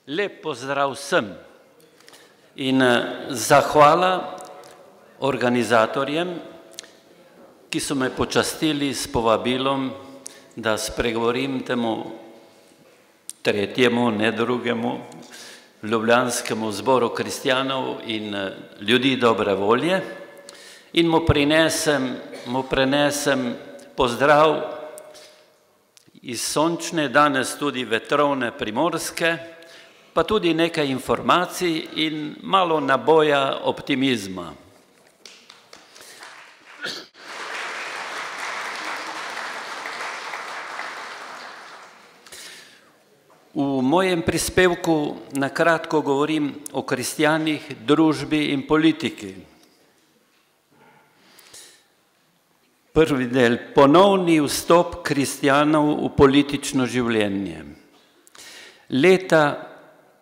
Lep pozdrav vsem in zahvala organizatorjem, ki so me počastili s povabilom, da spregovorim temu tretjemu, ne drugemu, ljubljanskemu zboru kristjanov in ljudi dobre volje in mu prenesem pozdrav iz sončne, danes tudi vetrovne Primorske, pa tudi nekaj informacij in malo naboja optimizma. V mojem prispevku na kratko govorim o kristjanih, družbi in politiki. Prvi del, ponovni vstop kristjanov v politično življenje. Leta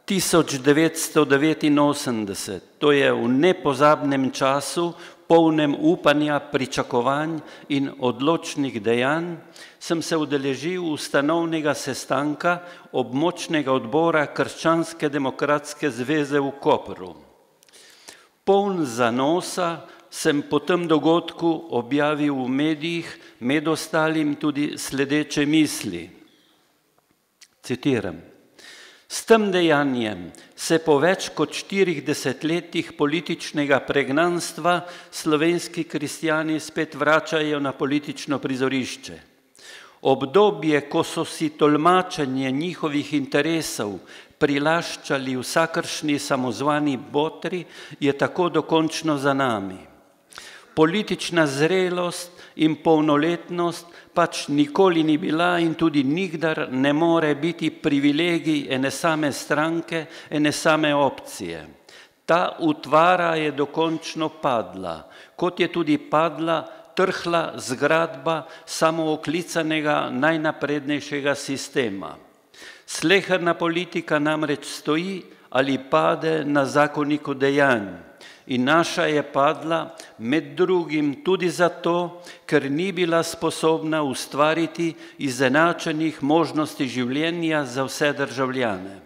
1989, to je v nepozabnem času, polnem upanja, pričakovanj in odločnih dejanj, sem se udeležil ustanovnega sestanka območnega odbora Krščanske demokratske zveze v Kopru. Poln zanosa sem po tem dogodku objavil v medijih, med ostalim tudi sledeče misli. Citiram. S tem dejanjem se po več kot 40 letih političnega pregnanstva slovenski kristjani spet vračajo na politično prizorišče. Obdobje, ko so si tolmačenje njihovih interesov prilaščali vsakršni samozvani botri, je tako dokončno za nami. Politična zrelost in polnoletnost pač nikoli ni bila in tudi nikdar ne more biti privilegij ene same stranke, ene same opcije. Ta utvara je dokončno padla, kot je tudi padla trhla zgradba samooklicanega najnaprednejšega sistema. Sleherna politika namreč stoji ali pade na zakoniku dejanj. In naša je padla med drugim tudi zato, ker ni bila sposobna ustvariti izenačenih možnosti življenja za vse državljane.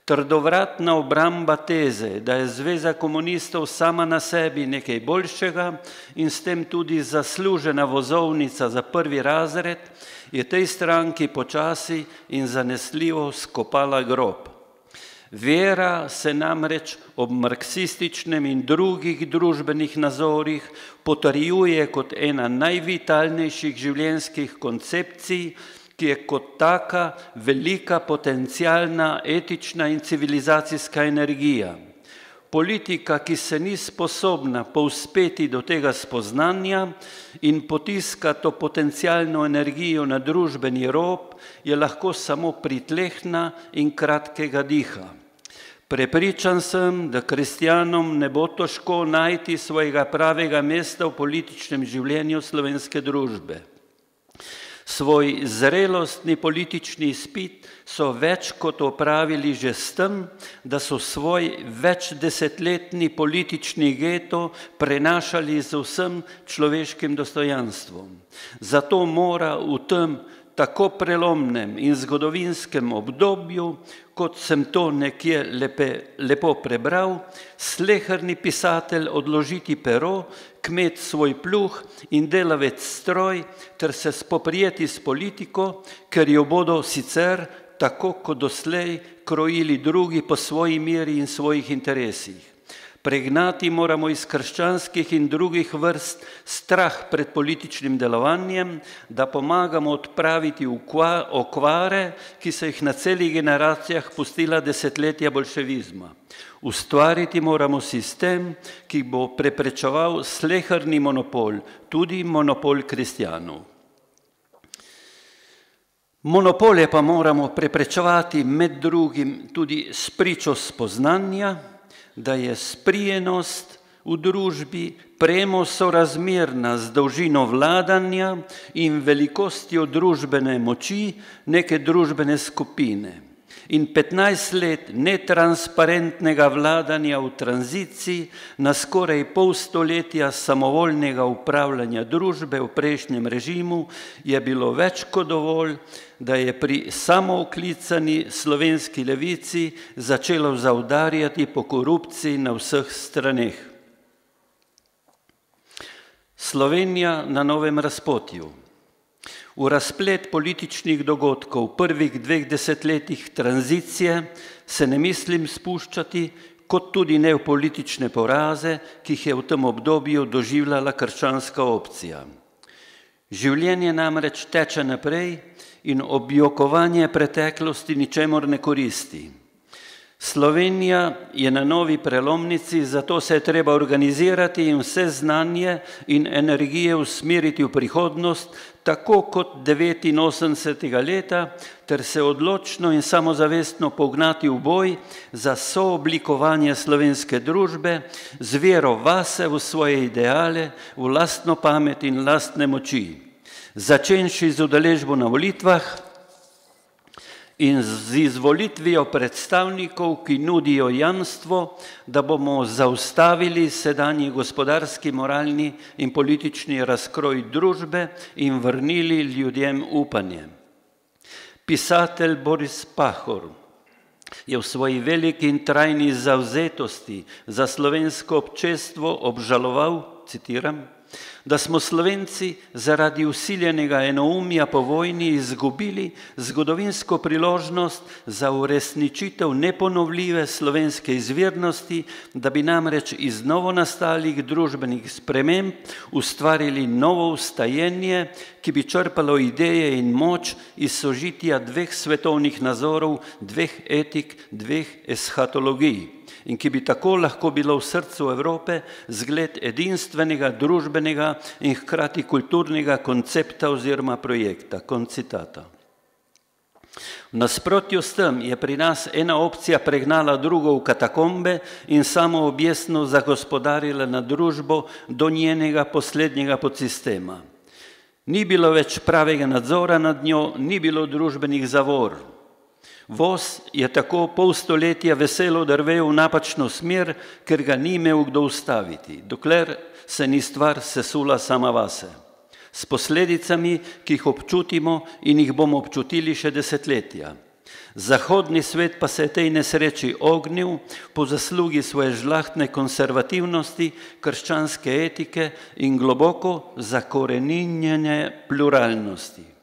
Trdovratna obramba teze, da je Zveza komunistov sama na sebi nekaj boljšega in s tem tudi zaslužena vozovnica za prvi razred, je tej stranki počasi in zanesljivo skopala grob. Vera se namreč ob marksističnem in drugih družbenih nazorih potrjuje kot ena najvitalnejših življenjskih koncepcij, ki je kot taka velika potencialna etična in civilizacijska energija. Politika, ki se ni sposobna povzpeti do tega spoznanja in potiska to potencialno energijo na družbeni rob, je lahko samo pritlehna in kratkega diha. Prepričan sem, da kristjanom ne bo težko najti svojega pravega mesta v političnem življenju slovenske družbe. Svoj zrelostni politični izpit so več kot opravili že s tem, da so svoj večdesetletni politični geto prenašali z vsem človeškim dostojanstvom. Zato mora v tem tako prelomnem in zgodovinskem obdobju, kot sem to nekje lepo prebral, sleherni pisatelj odložiti pero, kmet svoj pluh in delavec stroj, ter se spoprijeti s politiko, ker jo bodo sicer, tako kot doslej, krojili drugi po svoji meri in svojih interesih. Pregnati moramo iz krščanskih in drugih vrst strah pred političnim delovanjem, da pomagamo odpraviti okvare, ki so jih na celih generacijah pustila desetletja boljševizma. Ustvariti moramo sistem, ki bo preprečeval sleherni monopol, tudi monopol kristjanov. Monopole pa moramo preprečevati med drugim tudi s pričo spoznanja, da je sprijenost v družbi premo sorazmerna z dolžino vladanja in velikostjo družbene moči neke družbene skupine. in 15 let netransparentnega vladanja v tranziciji na skoraj pol stoletja samovoljnega upravljanja družbe v prejšnjem režimu je bilo več kot dovolj, da je pri samooklicani slovenski levici začelo zaudarjati po korupciji na vseh straneh. Slovenija na novem razpotju. V razplet političnih dogodkov v prvih 2 desetletjih tranzicije se ne mislim spuščati, kot tudi ne v politične poraze, ki jih je v tem obdobju doživljala krščanska opcija. Življenje namreč teče naprej in objokovanje preteklosti ničemur ne koristi. Slovenija je na novi prelomnici, zato se je treba organizirati in vse znanje in energije usmeriti v prihodnost, tako kot 89. leta, ter se odločno in samozavestno pognati v boj za sooblikovanje slovenske družbe z vero vase v svoje ideale, v lastno pamet in lastne moči. Začenši z udeležbo na volitvah in z izvolitvijo predstavnikov, ki nudijo jamstvo, da bomo zaustavili sedanji gospodarski, moralni in politični razkroj družbe in vrnili ljudem upanje. Pisatelj Boris Pahor je v svoji veliki in trajni zavzetosti za slovensko občestvo obžaloval, citiram, da smo Slovenci zaradi vsiljenega enoumja po vojni izgubili zgodovinsko priložnost za uresničitev neponovljive slovenske izvirnosti, da bi namreč iz novonastalih družbenih sprememb ustvarili novo vstajenje, ki bi črpalo ideje in moč iz sožitja 2 svetovnih nazorov, 2 etik, 2 eshatologij, in ki bi tako lahko bilo v srcu Evrope zgled edinstvenega, družbenega in hkrati kulturnega koncepta oziroma projekta. Konec citata. V nasprotju s tem je pri nas ena opcija pregnala drugo v katakombe in samoobjesno zagospodarila na družbo do njenega poslednjega podsistema. Ni bilo več pravega nadzora nad njo, ni bilo družbenih zavor. Voz je tako pol stoletja veselo drvel v napačno smer, ker ga ni imel kdo ustaviti, dokler se ni stvar sesula sama vase. S posledicami, ki jih občutimo in jih bomo občutili še desetletja. Zahodni svet pa se je tej nesreči ognil po zaslugi svoje žlahtne konservativnosti, krščanske etike in globoko zakoreninjene pluralnosti.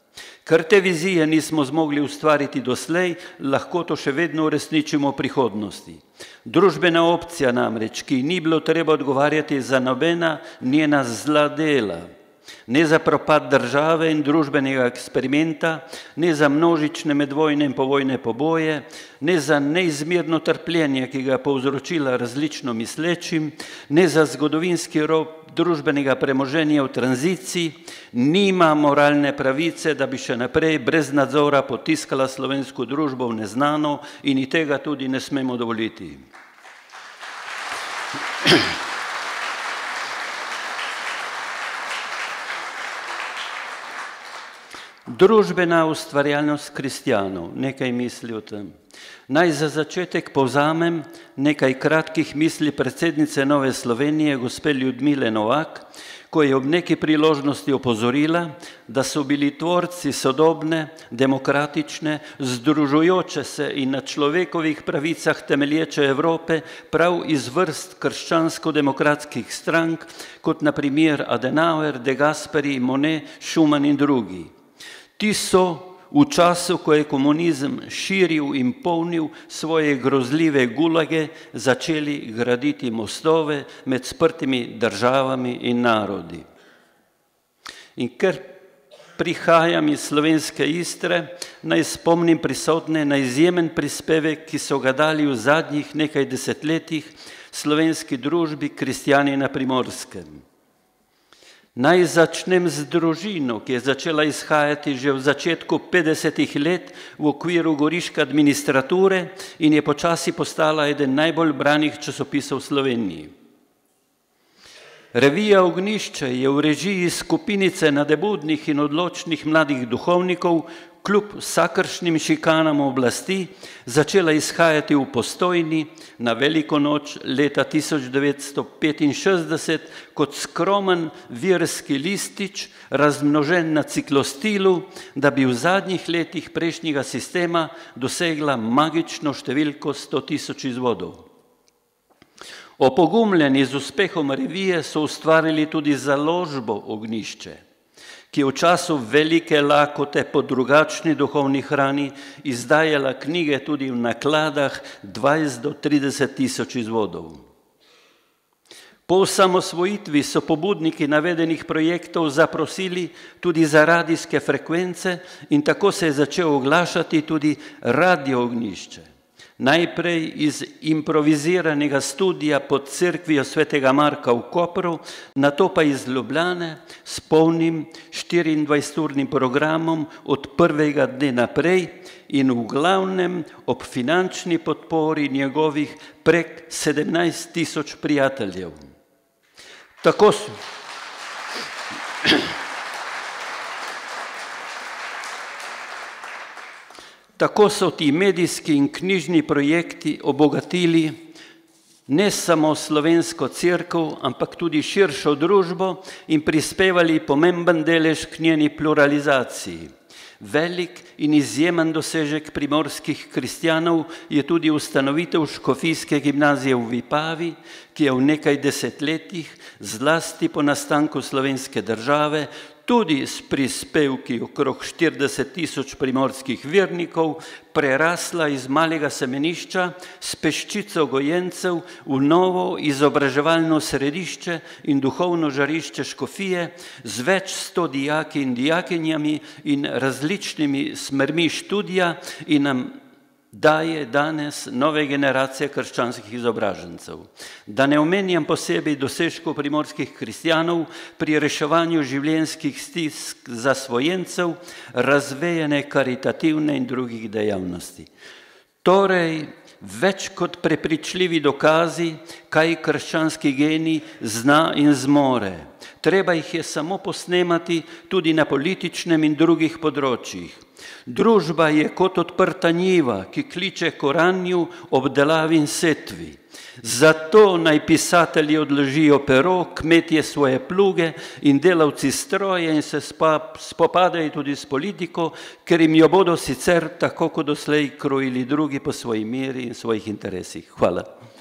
Ker te vizije nismo zmogli ustvariti doslej, lahko to še vedno uresničimo v prihodnosti. Družbena opcija namreč, ki ni bilo treba odgovarjati za nobena njena zla dela, ne za propad države in družbenega eksperimenta, ne za množične medvojne in povojne poboje, ne za neizmerno trpljenje, ki ga je povzročila različno mislečim, ne za zgodovinski rob družbenega premoženja v tranziciji, nima moralne pravice, da bi še naprej brez nadzora potiskala slovensko družbo v neznano in ji tega tudi ne smemo dovoliti. Družbena ustvarjalnost kristjanov, nekaj misli o tem. Naj za začetek povzamem nekaj kratkih misli predsednice Nove Slovenije, gospe Ljudmile Novak, ko je ob neki priložnosti opozorila, da so bili tvorci sodobne, demokratične, združujoče se in na človekovih pravicah temelječe Evrope prav iz vrst krščansko-demokratskih strank, kot na primer Adenauer, De Gasperi, Monet, Schumann in drugi. Ti so v času, ko je komunizem širil in polnil svoje grozljive gulage, začeli graditi mostove med sprtimi državami in narodi. In ker prihajam iz slovenske Istre, naj spomnim prisotne na izjemen prispevek, ki so ga dali v zadnjih nekaj desetletjih slovenski družbi kristjani na Primorskem. Naj začnem z družino, ki je začela izhajati že v začetku 50. let v okviru goriške administrature in je počasi postala eden najbolj branih časopisov v Sloveniji. Revija Ognjišče je v režiji skupinice nadebudnih in odločnih mladih duhovnikov kljub vsakršnim šikanam oblasti začela izhajati v Postojni na veliko noč leta 1965 kot skromen verski listič, razmnožen na ciklostilu, da bi v zadnjih letih prejšnjega sistema dosegla magično številko 100.000 izvodov. Opogumljeni z uspehom revije so ustvarili tudi založbo Ognjišče, ki je v času velike lakote po drugačni duhovni hrani izdajala knjige tudi v nakladah 20 do 30.000 izvodov. Po osamosvojitvi so pobudniki navedenih projektov zaprosili tudi za radijske frekvence in tako se je začel oglašati tudi Radio Ognjišče. Najprej iz improviziranega studia pod cerkvijo svetega Marka v Kopru, nato pa iz Ljubljane s polnim 24-urnim programom od prvega dne naprej in v glavnem ob finančni podpori njegovih prek 17.000 prijateljev. Tako so ti medijski in knjižni projekti obogatili ne samo slovensko cerkev, ampak tudi širšo družbo in prispevali pomemben delež k njeni pluralizaciji. Velik in izjemen dosežek primorskih kristjanov je tudi ustanovitev škofijske gimnazije v Vipavi, ki je v nekaj desetletjih, zlasti po nastanku slovenske države, tudi s prispevki okrog 40.000 primorskih vernikov, prerasla iz malega semenišča s peščico gojencev v novo izobraževalno središče in duhovno žarišče škofije z več 100 dijaki in dijakinjami in različnimi smermi študija in nam daje danes nove generacije krščanskih izobražencev. Da ne omenjam posebej dosežkov primorskih kristjanov pri reševanju življenjskih stisk zasvojencev, razvejene karitativne in drugih dejavnosti. Torej, več kot prepričljivi dokazi, kaj krščanski genij zna in zmore. Treba jih je samo posnemati tudi na političnem in drugih področjih. Družba je kot odprta njiva, ki kliče k oranju, obdelavi in setvi. Zato naj pisatelji odložijo pero, kmetje svoje pluge in delavci stroje in se spopadajo tudi s politiko, ker jim jo bodo sicer tako kot doslej krojili drugi po svoji meri in svojih interesih. Hvala.